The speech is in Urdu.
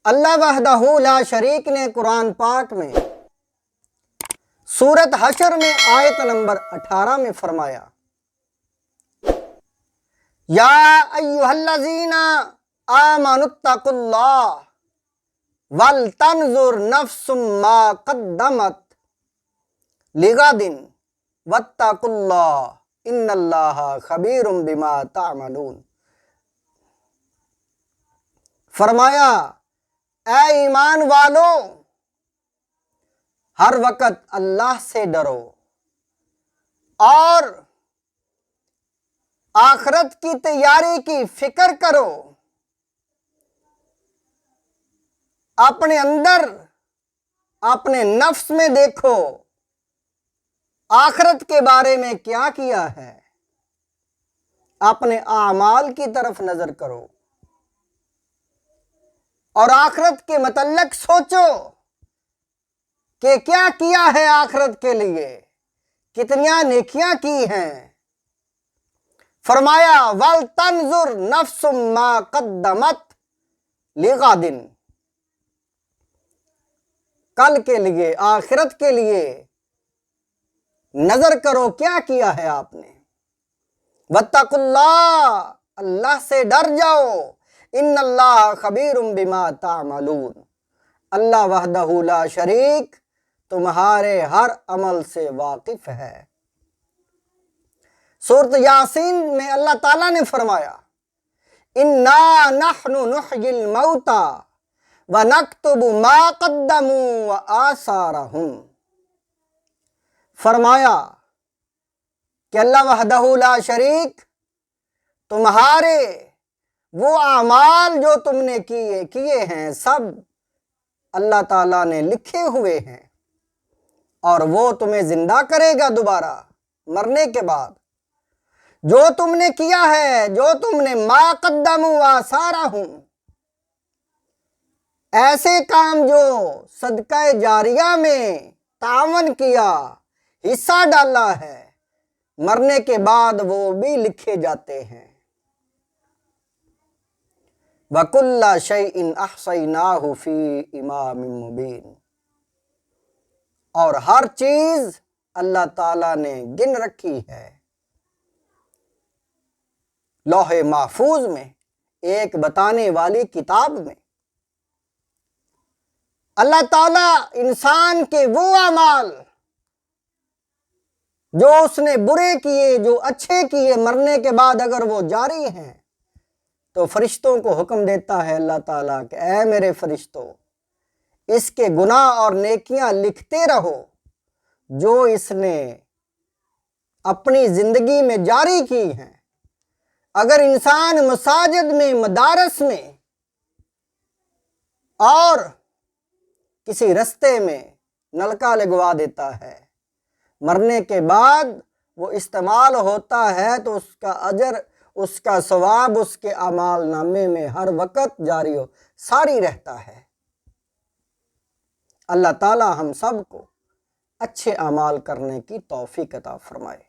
اللہ وحدہ لا شریک نے قرآن پاک میں سورت حشر میں آیت نمبر 18 میں فرمایا، یا ایھا الذین آمنوا اتقوا اللہ ولتنظر نفس ما قدمت لغد واتقوا اللہ ان اللہ خبیر بما تعملون۔ فرمایا، اے ایمان والو، ہر وقت اللہ سے ڈرو اور آخرت کی تیاری کی فکر کرو۔ اپنے اندر، اپنے نفس میں دیکھو، آخرت کے بارے میں کیا کیا ہے، اپنے اعمال کی طرف نظر کرو اور آخرت کے متعلق سوچو کہ کیا کیا ہے آخرت کے لیے، کتنیاں نیکیاں کی ہیں۔ فرمایا، وَلْتَنْظُرْ نَفْسٌ مَا قَدَّمَتْ لِغَدٍ، کل کے لیے، آخرت کے لیے نظر کرو کیا کیا ہے آپ نے۔ وَاتَّقُوا اللَّهَ، اللہ سے ڈر جاؤ، ان اللہ خبیر بما تعملون، اللہ وحدہ لا شریک تمہارے ہر عمل سے واقف ہے۔ سورۃ یاسین میں اللہ تعالیٰ نے فرمایا، انا نحن نحیی الموتى ونکتب ما قدموا وآثارہم۔ فرمایا کہ اللہ وحدہ لا شریک تمہارے وہ اعمال جو تم نے کیے ہیں سب اللہ تعالیٰ نے لکھے ہوئے ہیں، اور وہ تمہیں زندہ کرے گا دوبارہ مرنے کے بعد۔ جو تم نے کیا ہے، جو تم نے ما قدموا آثارہم، ایسے کام جو صدقہ جاریہ میں تعاون کیا، حصہ ڈالا ہے، مرنے کے بعد وہ بھی لکھے جاتے ہیں۔ وَكُلَّ شَيْءٍ أَحْصَيْنَاهُ فِي إِمَامٍ مُبِينٍ، اور ہر چیز اللہ تعالیٰ نے گن رکھی ہے لوح محفوظ میں، ایک بتانے والی کتاب میں۔ اللہ تعالیٰ انسان کے وہ اعمال جو اس نے برے کیے، جو اچھے کیے، مرنے کے بعد اگر وہ جاری ہیں تو فرشتوں کو حکم دیتا ہے اللہ تعالیٰ کہ اے میرے فرشتوں، اس کے گناہ اور نیکیاں لکھتے رہو جو اس نے اپنی زندگی میں جاری کی ہیں۔ اگر انسان مساجد میں، مدارس میں اور کسی رستے میں نلکا لگوا دیتا ہے، مرنے کے بعد وہ استعمال ہوتا ہے تو اس کا اجر، اس کا ثواب اس کے اعمال نامے میں ہر وقت جاری ہو ساری رہتا ہے۔ اللہ تعالی ہم سب کو اچھے اعمال کرنے کی توفیق عطا فرمائے۔